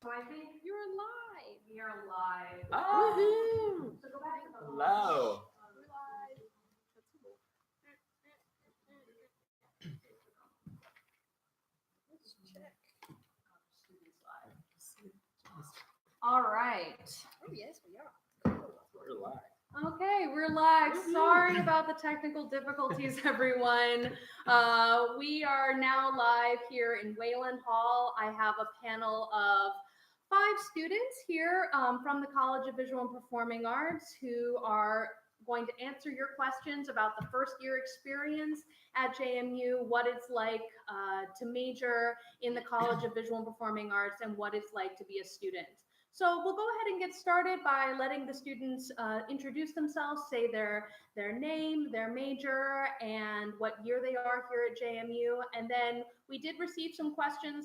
So I think You're alive. we are live. Woohoo! So go back to the Hello. We're live. That's cool. Let's check. Students live. All right. Oh yes, we are. We're live. Okay, we're live. Sorry about the technical difficulties, everyone. We are now live here in Wayland Hall. I have a panel of 5 students here from the College of Visual and Performing Arts who are going to answer your questions about the first year experience at JMU, what it's like to major in the College of Visual and Performing Arts, and what it's like to be a student. So we'll go ahead and get started by letting the students introduce themselves, say their name, their major, and what year they are here at JMU. And then we did receive some questions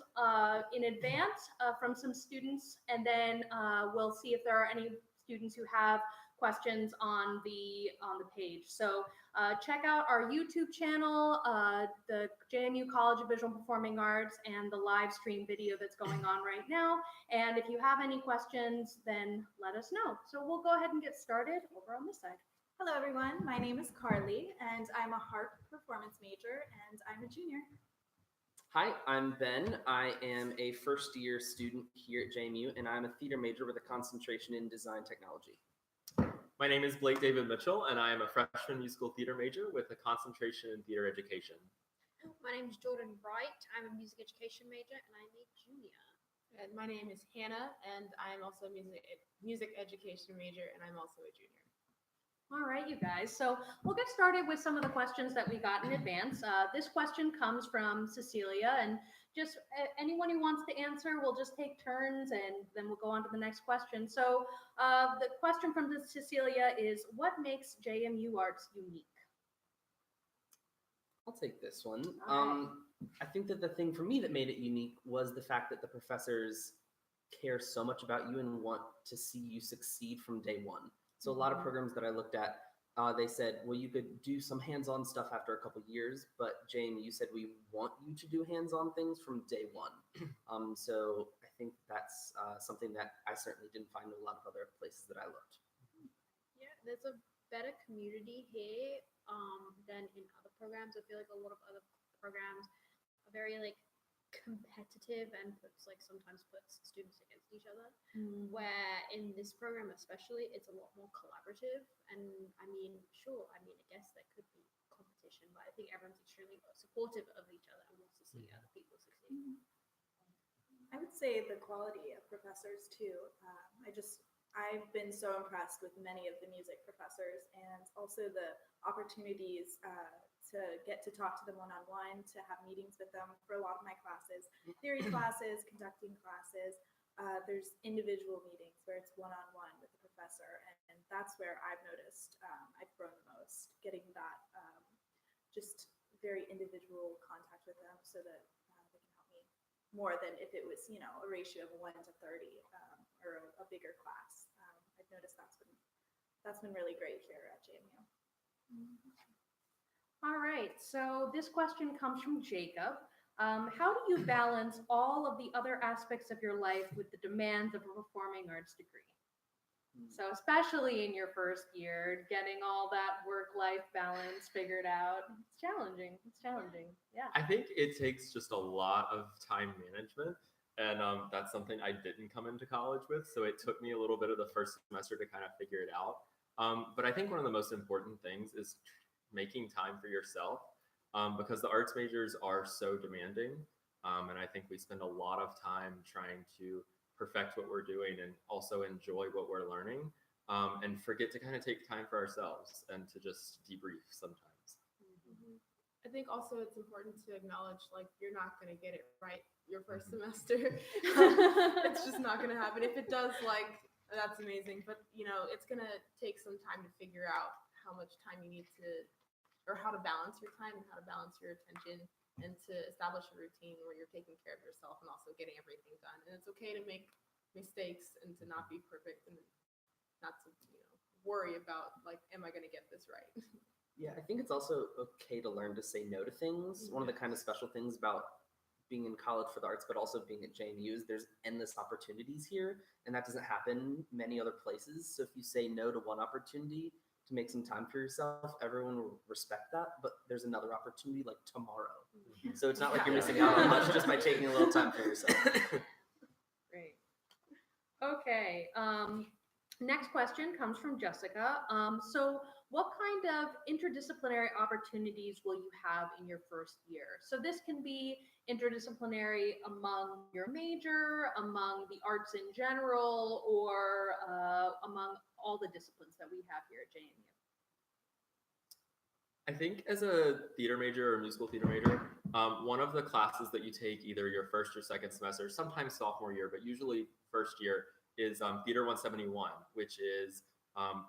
in advance from some students, and then we'll see if there are any students who have questions on the page. So check out our YouTube channel, the JMU College of Visual and Performing Arts, and the live stream video that's going on right now. And if you have any questions, then let us know. So we'll go ahead and get started over on this side. Hello everyone, my name is Carly and I'm a harp performance major and I'm a junior. Hi, I'm Ben. I am a first-year student here at JMU, and I'm a theater major with a concentration in design technology. My name is Blake David Mitchell, and I am a freshman musical theater major with a concentration in theater education. My name is Jordan Bright. I'm a music education major, and I'm a junior. And my name is Hannah, and I'm also a music education major, and I'm also a junior. All right, you guys. So we'll get started with some of the questions that we got in advance. This question comes from Cecilia, and just anyone who wants to answer, we'll just take turns, and then we'll go on to the next question. So the question from Cecilia is, what makes JMU Arts unique? I'll take this one. Okay. I think that the thing for me that made it unique was the fact that the professors care so much about you and want to see you succeed from day one. So a lot of programs that I looked at, they said, well, you could do some hands-on stuff after a couple years, but Jamie, you said we want you to do hands-on things from day one. So I think that's something that I certainly didn't find in a lot of other places that I looked. Yeah, there's a better community here than in other programs. I feel like a lot of other programs are very competitive and sometimes puts students against each other. Where in this program especially, it's a lot more collaborative. And I guess there could be competition, but I think everyone's extremely supportive of each other and wants to see other people succeed. I would say the quality of professors too. I've been so impressed with many of the music professors and also the opportunities to get to talk to them one-on-one, to have meetings with them for a lot of my classes, theory classes, conducting classes. There's individual meetings where it's one-on-one with the professor, and that's where I've noticed I've grown the most, getting that just very individual contact with them so that they can help me more than if it was, a ratio of 1 to 30 or a bigger class. I've noticed that's been really great here at JMU. All right, so this question comes from Jacob. How do you balance all of the other aspects of your life with the demands of a performing arts degree? So especially in your first year, getting all that work-life balance figured out, it's challenging. Yeah. I think it takes just a lot of time management, and that's something I didn't come into college with, so it took me a little bit of the first semester to kind of figure it out. But I think one of the most important things is making time for yourself, because the arts majors are so demanding, and I think we spend a lot of time trying to perfect what we're doing and also enjoy what we're learning, and forget to kind of take time for ourselves and to just debrief sometimes. I think also it's important to acknowledge you're not going to get it right your first semester. It's just not going to happen. If it does, that's amazing. But it's going to take some time to figure out how much time you need to, or how to balance your time and how to balance your attention, and to establish a routine where you're taking care of yourself and also getting everything done. And it's okay to make mistakes and to not be perfect and not to worry about am I going to get this right? Yeah, I think it's also okay to learn to say no to things. One of the kind of special things about being in college for the arts, but also being at JMU, is there's endless opportunities here, and that doesn't happen many other places. So if you say no to one opportunity to make some time for yourself, everyone will respect that, but there's another opportunity like tomorrow. So it's not like you're missing out on much just by taking a little time for yourself. Great. Okay. Next question comes from Jessica. So what kind of interdisciplinary opportunities will you have in your first year? So this can be interdisciplinary among your major, among the arts in general, or among all the disciplines that we have here at JMU. I think as a theater major or musical theater major, one of the classes that you take either your first or second semester, sometimes sophomore year, but usually first year, is Theater 171, which is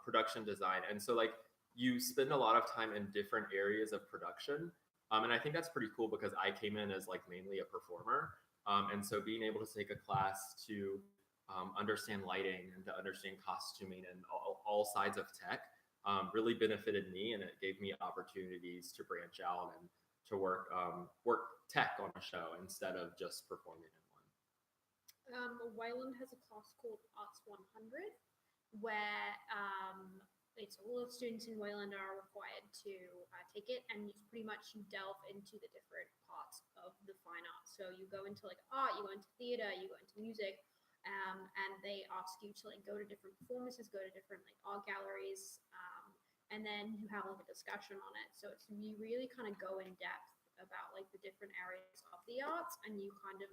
production design. And so like you spend a lot of time in different areas of production. And I think that's pretty cool because I came in as like mainly a performer. And so being able to take a class to understand lighting and to understand costuming and all sides of tech really benefited me, and it gave me opportunities to branch out and to work tech on a show instead of just performing in one. Wayland has a class called Arts 100, where it's all of students in Wayland are required to take it, and you pretty much delve into the different parts of the fine arts. So you go into like art, you go into theater, you go into music, and they ask you to like go to different performances, go to different like art galleries, and then you have like a discussion on it. So it's you really kind of go in depth about like the different areas of the arts, and you kind of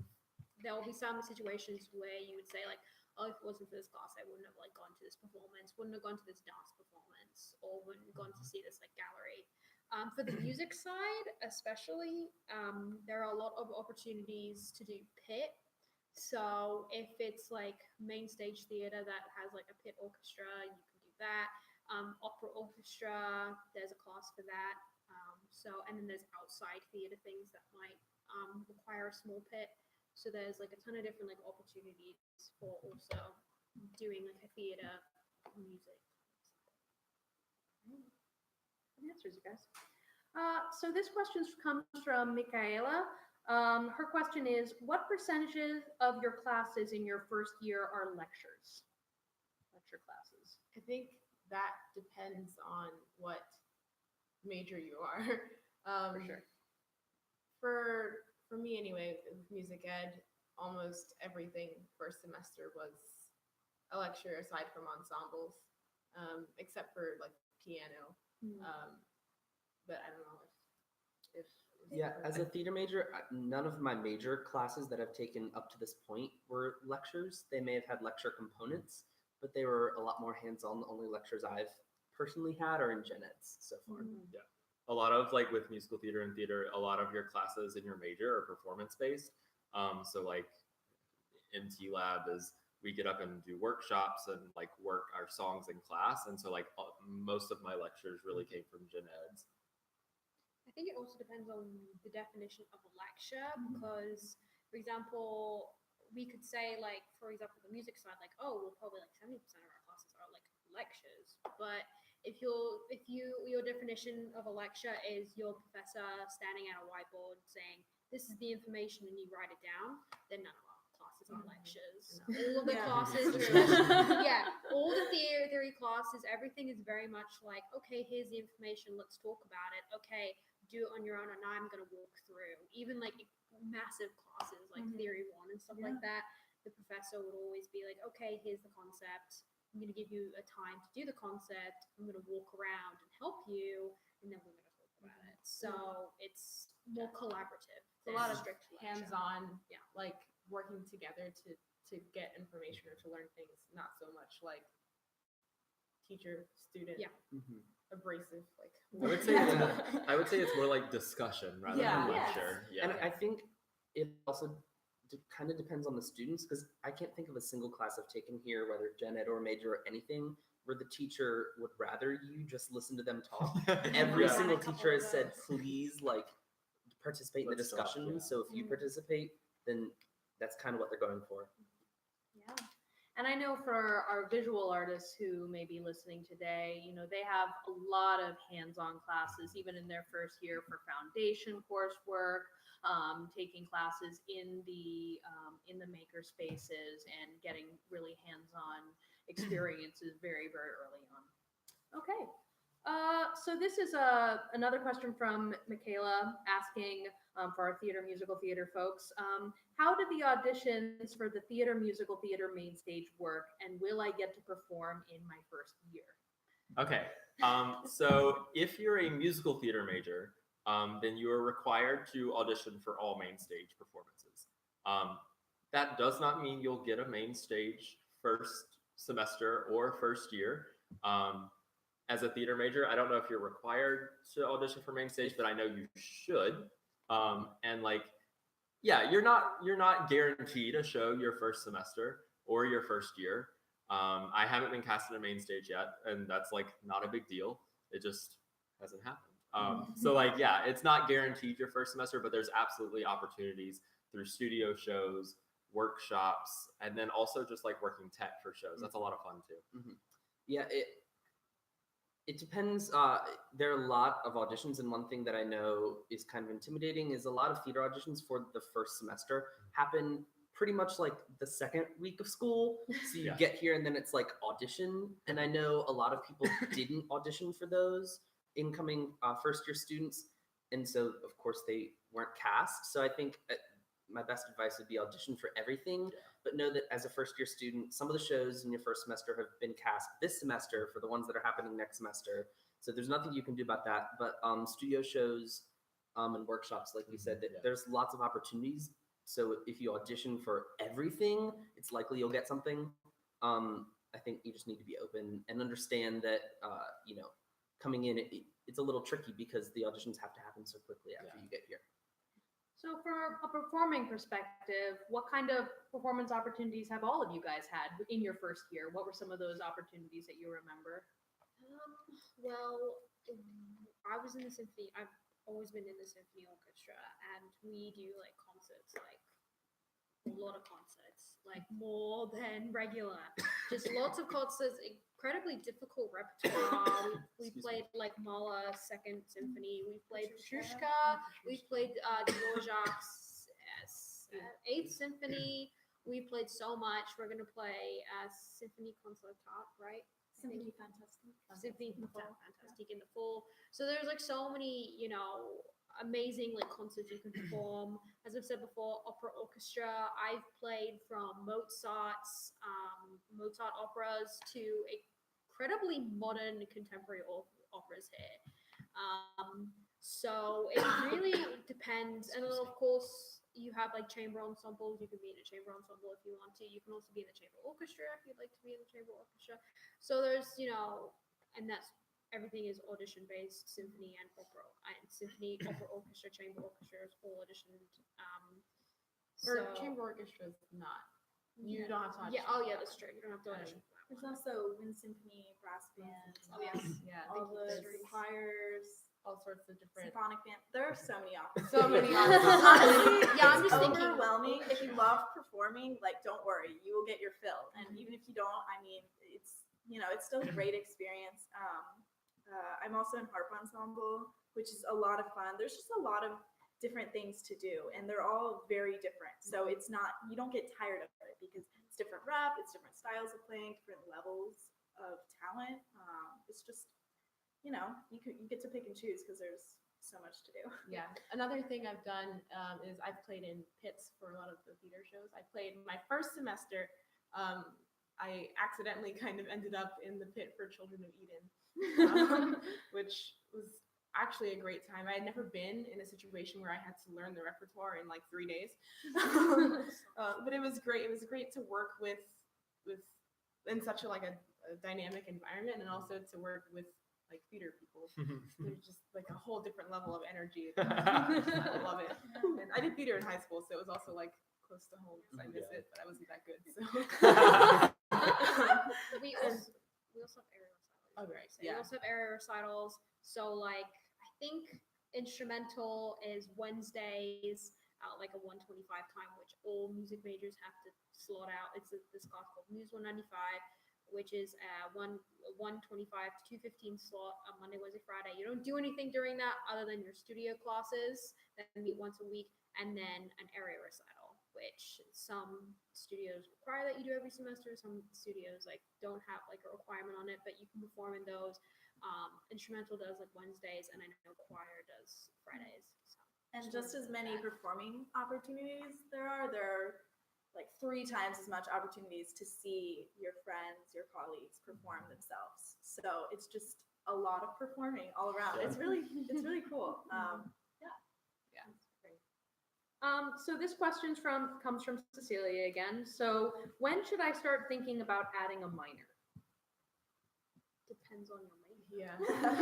there will be some situations where you would say like, oh, if it wasn't for this class, I wouldn't have like gone to this performance, wouldn't have gone to this dance performance, or wouldn't have gone to see this like gallery. For the music side, especially, there are a lot of opportunities to do pit. So if it's like main stage theater that has like a pit orchestra, you can do that. Opera orchestra, there's a class for that. And then there's outside theater things that might require a small pit. So there's like a ton of different like opportunities for also doing like a theater music. Good answers, you guys. So this question comes from Michaela. Her question is, what percentages of your classes in your first year are lecture classes? I think that depends on what major you are. For sure. For me anyway, with music ed, almost everything first semester was a lecture aside from ensembles, except for like piano. But I don't know if Yeah, as a theater major, none of my major classes that I've taken up to this point were lectures. They may have had lecture components, but they were a lot more hands-on. The only lectures I've personally had are in gen eds so far. Yeah. A lot of like with musical theater and theater, a lot of your classes in your major are performance based. So like MT Lab is we get up and do workshops and like work our songs in class. And so like most of my lectures really came from gen eds. I think it also depends on the definition of a lecture, because, for example, we could say like, for example, the music side, like, oh, well, probably like 70% of our classes are like lectures. But if your definition of a lecture is your professor standing at a whiteboard saying, this is the information and you write it down, then none of our classes are lectures. All of the classes, all the theory classes, everything is very much like, okay, here's the information, let's talk about it. Okay, do it on your own, and I'm going to walk through. Even like massive classes like Theory 1 and stuff like that, the professor would always be like, okay, here's the concept. I'm going to give you a time to do the concept. I'm going to walk around and help you, and then we're going to talk about it. So it's more collaborative. It's a lot of strict hands-on, like working together to get information or to learn things, not so much like teacher, student, abrasive. Like I would say it's more like discussion rather than lecture. Yeah. And I think it also kind of depends on the students, because I can't think of a single class I've taken here, whether gen ed or major or anything, where the teacher would rather you just listen to them talk. Every single teacher has said, please like participate in the Let's talk, discussion. So if you participate, then that's kind of what they're going for. Yeah. And I know for our visual artists who may be listening today, they have a lot of hands-on classes, even in their first year for foundation coursework, taking classes in the maker spaces and getting really hands-on experiences very, very early on. Okay. So this is another question from Michaela asking for our musical theater folks. How do the auditions for the musical theater main stage work, and will I get to perform in my first year? Okay. So if you're a musical theater major, then you are required to audition for all main stage performances. That does not mean you'll get a main stage first semester or first year. As a theater major, I don't know if you're required to audition for main stage, but I know you should. And like, yeah, you're not guaranteed a show your first semester or your first year. I haven't been cast in a main stage yet, and that's like not a big deal. It just hasn't happened. So like, yeah, it's not guaranteed your first semester, but there's absolutely opportunities through studio shows, workshops, and then also just like working tech for shows. That's a lot of fun too. Mm-hmm. Yeah, it depends. There are a lot of auditions, and one thing that I know is kind of intimidating is a lot of theater auditions for the first semester happen pretty much like the second week of school. So you get here and then it's like audition. And I know a lot of people didn't audition for those incoming first year students. And so of course they weren't cast. So I think my best advice would be audition for everything, but know that as a first year student, some of the shows in your first semester have been cast this semester for the ones that are happening next semester. So there's nothing you can do about that. But studio shows and workshops, like we said, that there's lots of opportunities. So if you audition for everything, it's likely you'll get something. I think you just need to be open and understand that, coming in, it's a little tricky because the auditions have to happen so quickly after you get here. So from a performing perspective, what kind of performance opportunities have all of you guys had in your first year? What were some of those opportunities that you remember? Well, I was in the symphony. I've always been in the symphony orchestra, and we do like concerts, like a lot of concerts, like more than regular. Just lots of concerts, incredibly difficult repertoire. We played like Mahler's Second Symphony. We played Petrushka. We played Dvorak's Eighth Symphony. We played so much. We're gonna play Symphony Concertate, right? Symphony Fantastique. Symphony Fantastique in the fall. So there's like so many, amazing like concerts you can perform. As I've said before, opera orchestra. I've played from Mozart's Mozart operas to incredibly modern contemporary operas here. So it really depends. And then of course you have like chamber ensembles. You can be in a chamber ensemble if you want to. You can also be in the chamber orchestra if you'd like to be in the chamber orchestra. So there's, and that's everything is audition based, symphony and opera, and symphony, opera orchestra, chamber orchestra is all auditioned. Or chamber orchestra is not. You don't have to audition. Yeah. Oh yeah, that's true. You don't have to audition. There's also wind symphony, brass band. Oh yes. Yeah. All the choirs, all sorts of different symphonic band. There are so many options. So many options. Honestly, Yeah, I'm it's just thinking. overwhelming. If you love performing, like, don't worry, you will get your fill. And even if you don't, I mean, it's still a great experience. I'm also in harp ensemble, which is a lot of fun. There's just a lot of different things to do, and they're all very different. So it's not, you don't get tired of it because it's different rep, it's different styles of playing, different levels of talent. It's just, you get to pick and choose because there's so much to do. Yeah. Another thing I've done is I've played in pits for a lot of the theater shows. I played my first semester. I accidentally kind of ended up in the pit for Children of Eden, which was actually a great time. I had never been in a situation where I had to learn the repertoire in like 3 days, but it was great. It was great to work with in such a dynamic environment, and also to work with like theater people. There's just like a whole different level of energy. I love it. And I did theater in high school, so it was also like close to home because I miss it, but I wasn't that good. So we also have area recitals. Oh, right. So we also have area recitals. So like I think instrumental is Wednesdays. like a 125 time, which all music majors have to slot out. It's this class called Muse 195, which is 125 to 215 slot on Monday, Wednesday, Friday. You don't do anything during that other than your studio classes that meet once a week, and then an area recital, which some studios require that you do every semester. Some studios like don't have like a requirement on it, but you can perform in those. Instrumental does like Wednesdays, and I know choir does Fridays. So. And just as many performing opportunities there are like 3 times as much opportunities to see your friends, your colleagues perform themselves. So it's just a lot of performing all around. Yeah. It's really cool. So this question comes from Cecilia again. So when should I start thinking about adding a minor? Depends on your major. Yeah.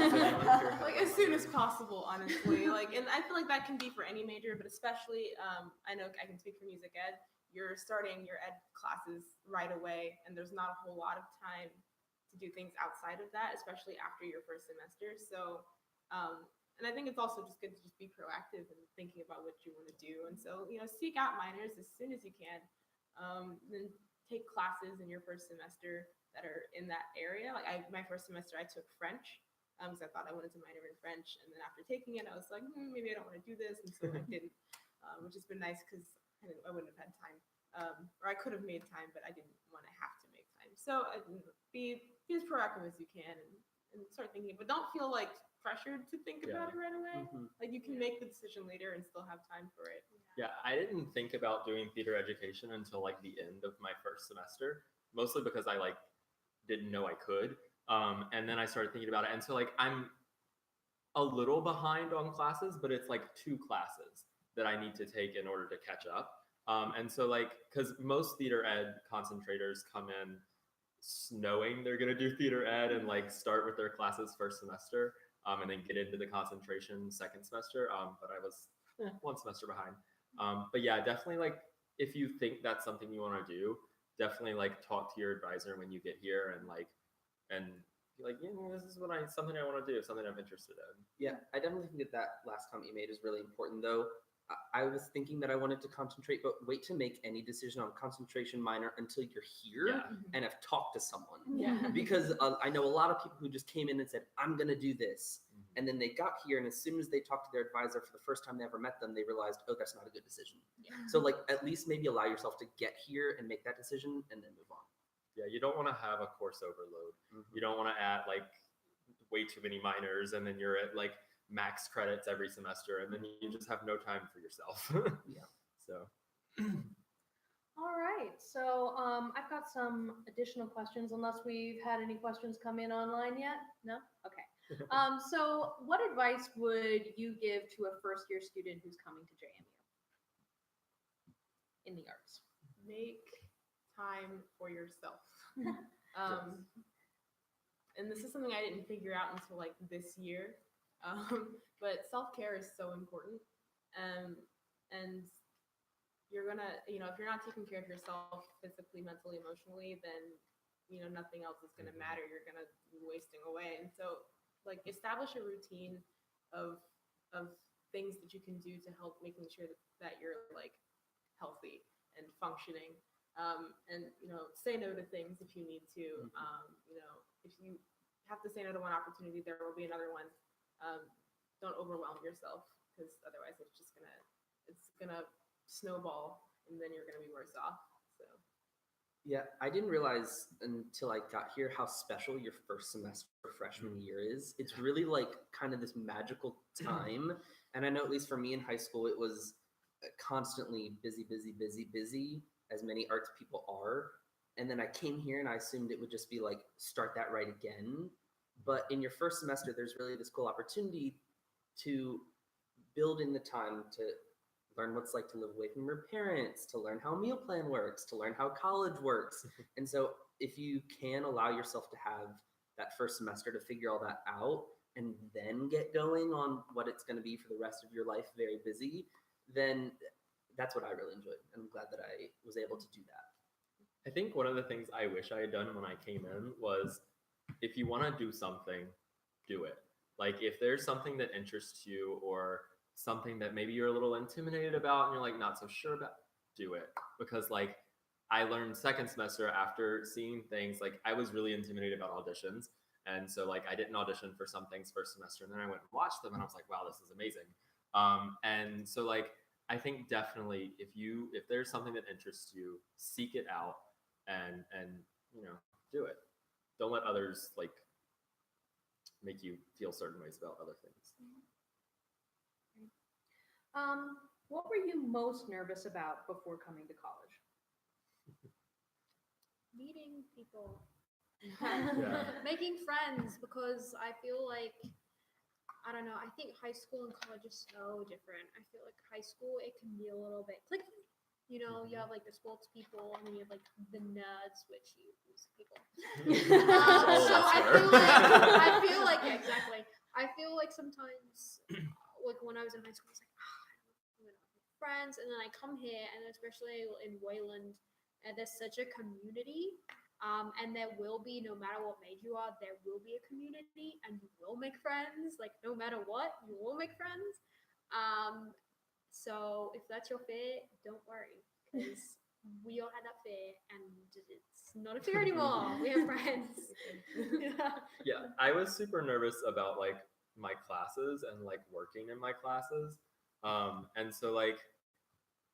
Sure. Like as soon as possible, honestly. Like, and I feel like that can be for any major, but especially, I know I can speak for music ed. You're starting your ed classes right away, and there's not a whole lot of time to do things outside of that, especially after your first semester. So, and I think it's also just good to just be proactive and thinking about what you want to do. And so, seek out minors as soon as you can. Then take classes in your first semester that are in that area. Like my first semester, I took French because I thought I wanted to minor in French. And then after taking it, I was like, maybe I don't want to do this. And so I didn't, which has been nice because I wouldn't have had time. Or I could have made time, but I didn't want to have to make time. So be as proactive as you can and start thinking. But don't feel like pressured to think about it right away. Like you can make the decision later and still have time for it. Yeah, I didn't think about doing theater education until like the end of my first semester, mostly because I like didn't know I could. And then I started thinking about it. And so like I'm a little behind on classes, but it's like 2 classes that I need to take in order to catch up. And so like, because most theater ed concentrators come in knowing they're going to do theater ed and like start with their classes first semester and then get into the concentration second semester. But I was 1 semester behind. But yeah, definitely like if you think that's something you want to do, definitely like talk to your advisor when you get here and be like, this is something I want to do, something I'm interested in. Yeah, I definitely think that last comment you made is really important, though. I was thinking that I wanted to concentrate, but wait to make any decision on concentration minor until you're here and have talked to someone. Yeah. Because I know a lot of people who just came in and said, I'm going to do this. And then they got here, and as soon as they talked to their advisor for the first time they ever met them, they realized, oh, that's not a good decision. Yeah. So like at least maybe allow yourself to get here and make that decision and then move on. Yeah, you don't want to have a course overload. You don't want to add like way too many minors and then you're at like max credits every semester and then you just have no time for yourself. Yeah. So All right. So I've got some additional questions, unless we've had any questions come in online yet. No? Okay. So what advice would you give to a first-year student who's coming to JMU in the arts? Make time for yourself. And this is something I didn't figure out until like this year. But self-care is so important. And you're gonna, if you're not taking care of yourself physically, mentally, emotionally, then, nothing else is gonna matter. You're gonna be wasting away. And so like establish a routine of things that you can do to help making sure that you're like healthy and functioning. And say no to things if you need to. If you have to say no to one opportunity, there will be another one. Don't overwhelm yourself because otherwise it's gonna snowball and then you're gonna be worse off. So Yeah, I didn't realize until I got here how special your first semester freshman year is. It's really like kind of this magical time. And I know at least for me in high school, it was constantly busy, as many arts people are. And then I came here and I assumed it would just be like, start that right again. But in your first semester, there's really this cool opportunity to build in the time to learn what's like to live away from your parents, to learn how a meal plan works, to learn how college works. And so if you can allow yourself to have that first semester to figure all that out and then get going on what it's going to be for the rest of your life, very busy, then that's what I really enjoyed. And I'm glad that I was able to do that. I think one of the things I wish I had done when I came in was if you want to do something, do it. Like if there's something that interests you or something that maybe you're a little intimidated about and you're like not so sure about, do it. Because like I learned second semester after seeing things, like I was really intimidated about auditions. And so like I didn't audition for some things first semester, and then I went and watched them and I was like, wow, this is amazing. And so like I think definitely if there's something that interests you, seek it out and do it. Don't let others like make you feel certain ways about other things. What were you most nervous about before coming to college? Meeting people, Yeah. making friends, because I feel like, I don't know, I think high school and college is so different. I feel like high school, it can be a little bit clicky. You know, you have like the sports people, and then you have like the nerds, which you use people. All of So us I were. feel like yeah, exactly. I feel like sometimes, like when I was in high school, I was like, I'm gonna make friends, and then I come here, and especially in Wayland, and there's such a community. And there will be, no matter what major you are, there will be a community, and you will make friends. Like no matter what, you will make friends. So if that's your fear, don't worry, because we all had that fear, and it's not a fear anymore. We have friends. Yeah. Yeah, I was super nervous about like my classes and like working in my classes. And so like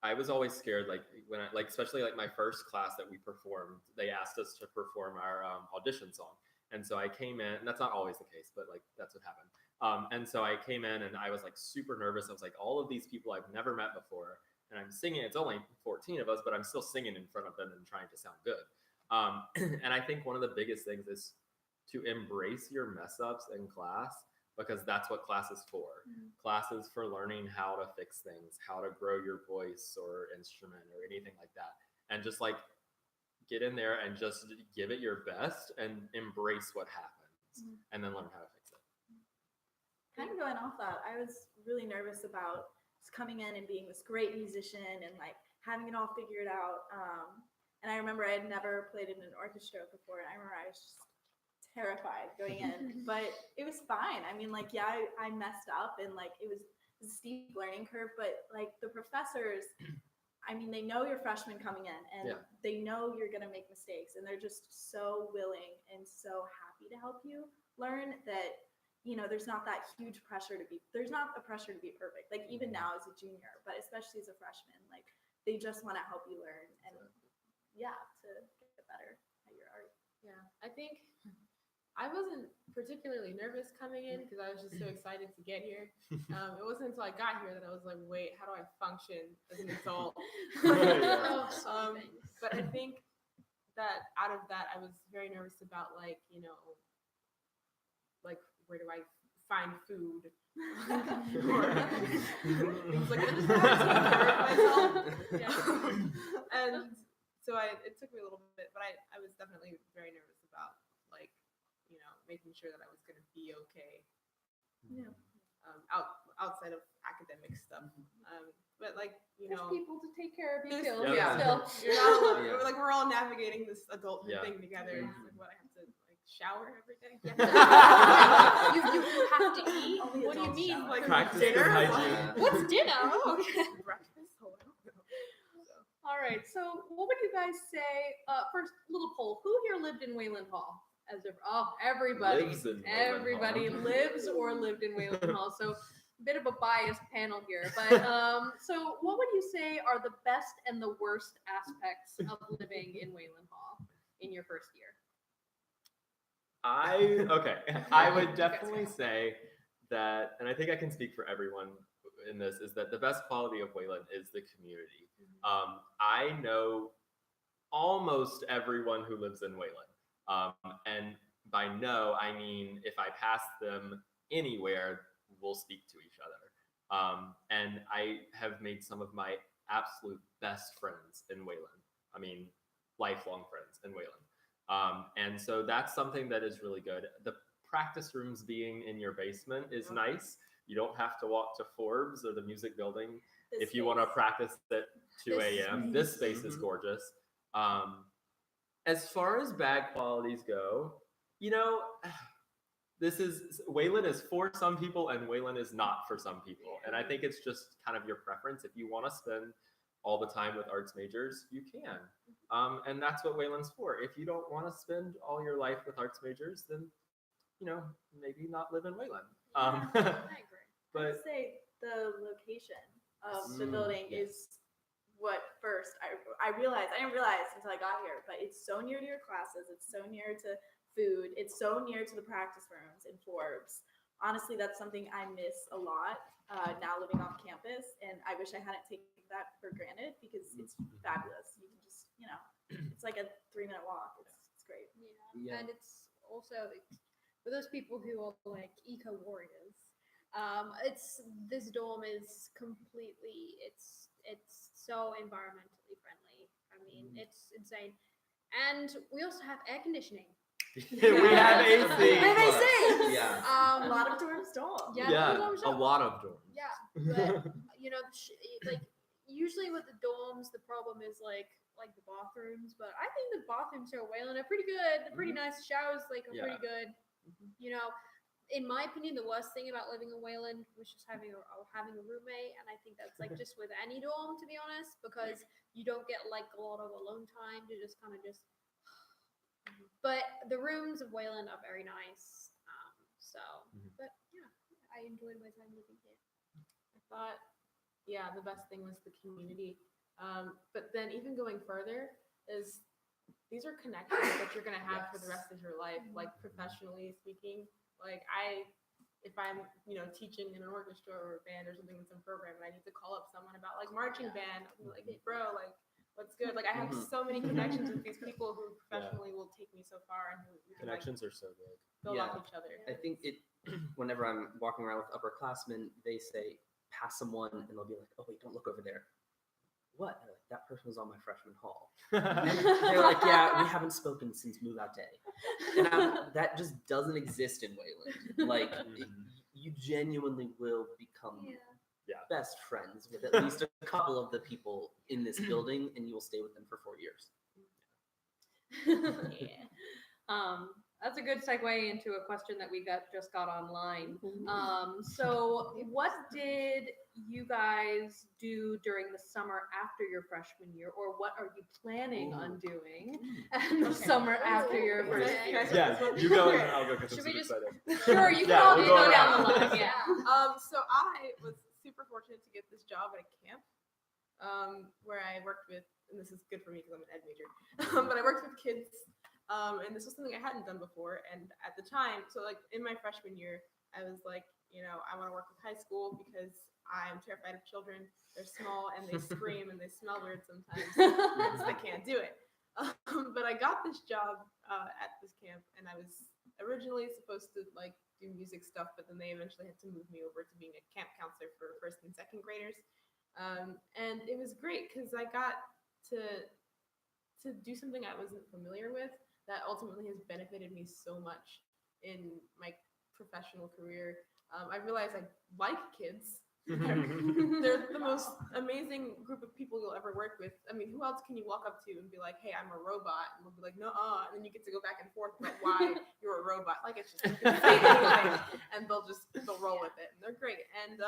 I was always scared, like when I like, especially like my first class that we performed, they asked us to perform our audition song. And so I came in, and that's not always the case, but like that's what happened. And so I came in and I was like super nervous. I was like, all of these people I've never met before, and I'm singing. It's only 14 of us, but I'm still singing in front of them and trying to sound good. And I think one of the biggest things is to embrace your mess ups in class, because that's what class is for. Class is for learning how to fix things, how to grow your voice or instrument or anything like that. And just like get in there and just give it your best and embrace what happens, and then learn how to fix it. Kind of going off that, I was really nervous about just coming in and being this great musician and like having it all figured out. And I remember I had never played in an orchestra before, and I remember I was just terrified going in, but it was fine. I mean, like, yeah, I messed up, and like it was a steep learning curve, but like the professors, I mean, they know you're freshmen coming in, and Yeah. they know you're gonna make mistakes, and they're just so willing and so happy to help you learn that, you know, there's not that huge pressure to be, there's not a pressure to be perfect, like even now as a junior, but especially as a freshman, like they just want to help you learn and yeah, to get better at your art. Yeah, I think I wasn't particularly nervous coming in because I was just so excited to get here. It wasn't until I got here that I was like, wait, how do I function as an adult? Oh, so many things. But I think that out of that, I was very nervous about like, you know, like where do I find food? It was like, I just have to take care of myself. And so it took me a little bit, but I was definitely very nervous about like, you know, making sure that I was going to be okay. Yeah. Outside of academic stuff. But like, you There's know, people to take care of you there's- too. Yeah. Still. you're not alone. Yeah. Like we're all navigating this adulthood Yeah. thing together. Yeah. It's like what I have to like shower every day. You have to eat. Only What do you adults mean? shower. Like Practice dinner? good hygiene. What's dinner? Oh, okay. Breakfast? Oh, I don't know. All right. So, what would you guys say? First, little poll: who here lived in Wayland Hall? Everybody. Lives in Wayland Everybody Hall. lives or lived in Wayland Hall. So, a bit of a biased panel here. But so, what would you say are the best and the worst aspects of living in Wayland Hall in your first year? I would definitely say that, and I think I can speak for everyone in this, is that the best quality of Wayland is the community. I know almost everyone who lives in Wayland. And by know, I mean if I pass them anywhere, we'll speak to each other. And I have made some of my absolute best friends in Wayland. I mean, lifelong friends in Wayland. And so that's something that is really good. The practice rooms being in your basement is nice. You don't have to walk to Forbes or the music building if you want to practice at 2 a.m. This space is gorgeous. As far as bad qualities go, you know, Wayland is for some people and Wayland is not for some people. And I think it's just kind of your preference. If you want to spend all the time with arts majors, you can. And that's what Wayland's for. If you don't want to spend all your life with arts majors, then, maybe not live in Wayland. I agree. I But would say the location of the Mm, building yes. is what first I realized. I didn't realize until I got here, but it's so near to your classes. It's so near to food. It's so near to the practice rooms in Forbes. Honestly, that's something I miss a lot now living off campus, and I wish I hadn't taken that for granted because it's fabulous. You can just, it's like a 3-minute walk. It's great. Yeah. And it's also for those people who are like eco warriors. This dorm is completely it's so environmentally friendly. I mean, it's insane. And we also have air conditioning. we have AC. We have AC. Yeah. A lot of dorms don't. Yeah, A lot of dorms. Yeah, but like usually with the dorms, the problem is like the bathrooms. But I think the bathrooms here at Wayland are pretty good. They're pretty nice. Showers are Yeah. pretty good. In my opinion, the worst thing about living in Wayland was just having a roommate, and I think that's like just with any dorm, to be honest, because you don't get like a lot of alone time to just kind of just. But the rooms of Wayland are very nice. But yeah, I enjoyed my time living here. I thought, the best thing was the community. But then even going further is these are connections that you're gonna have for the rest of your life, like professionally speaking. Like if I'm, teaching in an orchestra or a band or something in some program, and I need to call up someone about like marching band, I'm like, hey bro, like what's good? Like I have so many connections with these people who professionally will take me so far, and who we can Connections are so good. build Yeah. off each other. I think whenever I'm walking around with upperclassmen, they say, pass someone, and they'll be like, oh, wait, don't look over there. What? They're like, that person was on my freshman hall. And they're like, yeah, we haven't spoken since move out day. And that just doesn't exist in Wayland. Like, you genuinely will become best friends with at least a couple of the people in this building, and you will stay with them for 4 years. That's a good segue into a question that we just got online. So what did you guys do during the summer after your freshman year, or what are you planning on doing in the summer after your first year? Yeah, you go and I'll go because I'm Should we super just- excited. Sure, you can Yeah, all we'll go go down the around. line. Yeah. So I was super fortunate to get this job at a camp, where I worked with, and this is good for me because I'm an ed major, but I worked with kids, and this was something I hadn't done before. And at the time, so like in my freshman year, I was like, I want to work with high school because I'm terrified of children. They're small and they scream and they smell weird sometimes. I can't do it. But I got this job at this camp, and I was originally supposed to like do music stuff, but then they eventually had to move me over to being a camp counselor for first and second graders. And it was great because I got to do something I wasn't familiar with that ultimately has benefited me so much in my professional career. I realized I like kids. They're the most amazing group of people you'll ever work with. I mean, who else can you walk up to and be like, hey, I'm a robot? And they'll be like, no, and then you get to go back and forth about why you're a robot. Like, it's just, you can say anything, and they'll roll with it. And they're great. And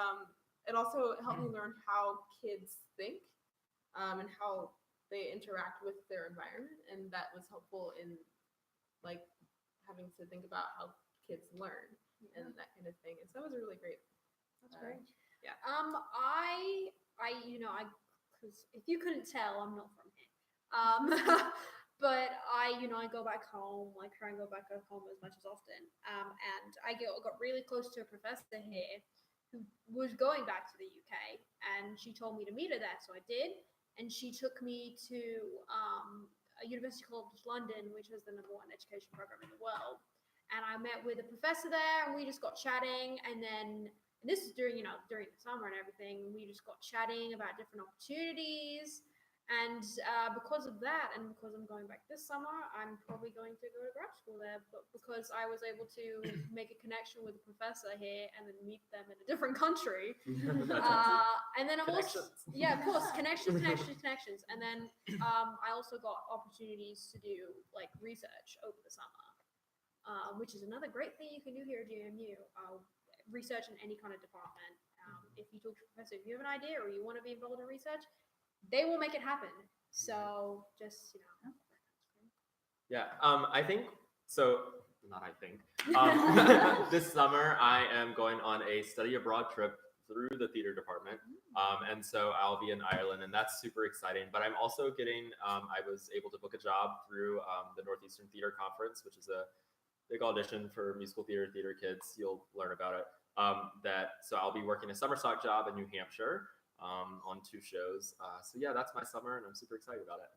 it also helped me learn how kids think, and how they interact with their environment. And that was helpful in like having to think about how kids learn and that kind of thing. And so that was really great. That's great. Yeah. Because if you couldn't tell, I'm not from here. But I go back home, like try and go back home as much as often. And I got really close to a professor here who was going back to the UK, and she told me to meet her there, so I did. And she took me to a University College London, which was the #1 education program in the world. And I met with a professor there, and we just got chatting. And this is during the summer and everything. We just got chatting about different opportunities. And because of that, and because I'm going back this summer, I'm probably going to go to grad school there. But because I was able to make a connection with a professor here and then meet them in a different country. And then I'm also, of course, connections. And then I also got opportunities to do like research over the summer. which is another great thing you can do here at JMU. Research in any kind of department. If you talk to a professor, if you have an idea or you want to be involved in research, they will make it happen. So just, Yeah, I think so. Not I think. This summer, I am going on a study abroad trip through the theater department, and so I'll be in Ireland, and that's super exciting. But I'm also getting. I was able to book a job through the Northeastern Theater Conference, which is a big audition for musical theater kids. You'll learn about it. So I'll be working a summer stock job in New Hampshire on 2 shows. So yeah, that's my summer, and I'm super excited about it.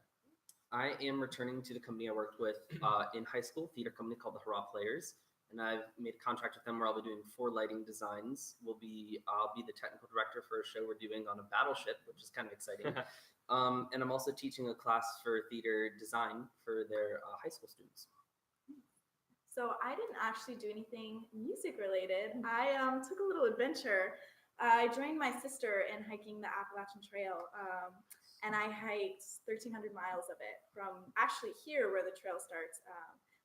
I am returning to the company I worked with in high school, theater company called the Hurrah Players, and I've made a contract with them where I'll be doing 4 lighting designs. I'll be the technical director for a show we're doing on a battleship, which is kind of exciting. And I'm also teaching a class for theater design for their high school students. So I didn't actually do anything music related. I took a little adventure. I joined my sister in hiking the Appalachian Trail, and I hiked 1,300 miles of it from actually here where the trail starts.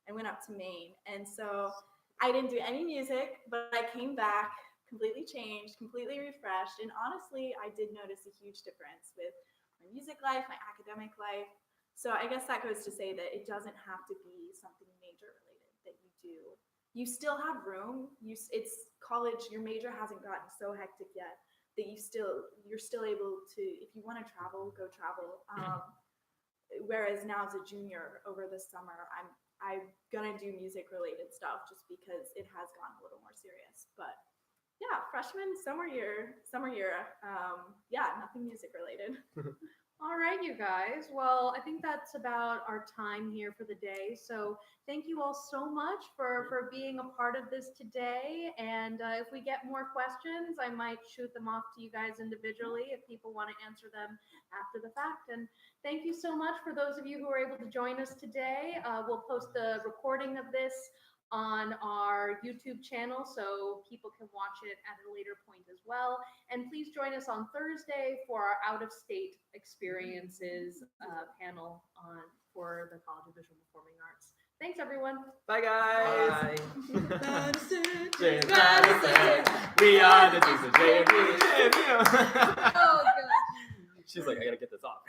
I went up to Maine, and so I didn't do any music, but I came back completely changed, completely refreshed, and honestly, I did notice a huge difference with my music life, my academic life. So I guess that goes to say that it doesn't have to be something major related that you do. You still have room. It's college. Your major hasn't gotten so hectic yet that you're still able to, if you want to travel, go travel. Whereas now as a junior over the summer, I'm gonna do music related stuff just because it has gotten a little more serious. But yeah, freshman, summer year, yeah, nothing music related. All right, you guys. Well, I think that's about our time here for the day. So thank you all so much for being a part of this today. And if we get more questions, I might shoot them off to you guys individually if people want to answer them after the fact. And thank you so much for those of you who were able to join us today. We'll post the recording of this on our YouTube channel so people can watch it at a later point as well. And please join us on Thursday for our out-of-state experiences panel for the College of Visual Performing Arts. Thanks, everyone. Bye, guys. James Madison, we are the teams of JMU. oh, God. She's like, I gotta get this off.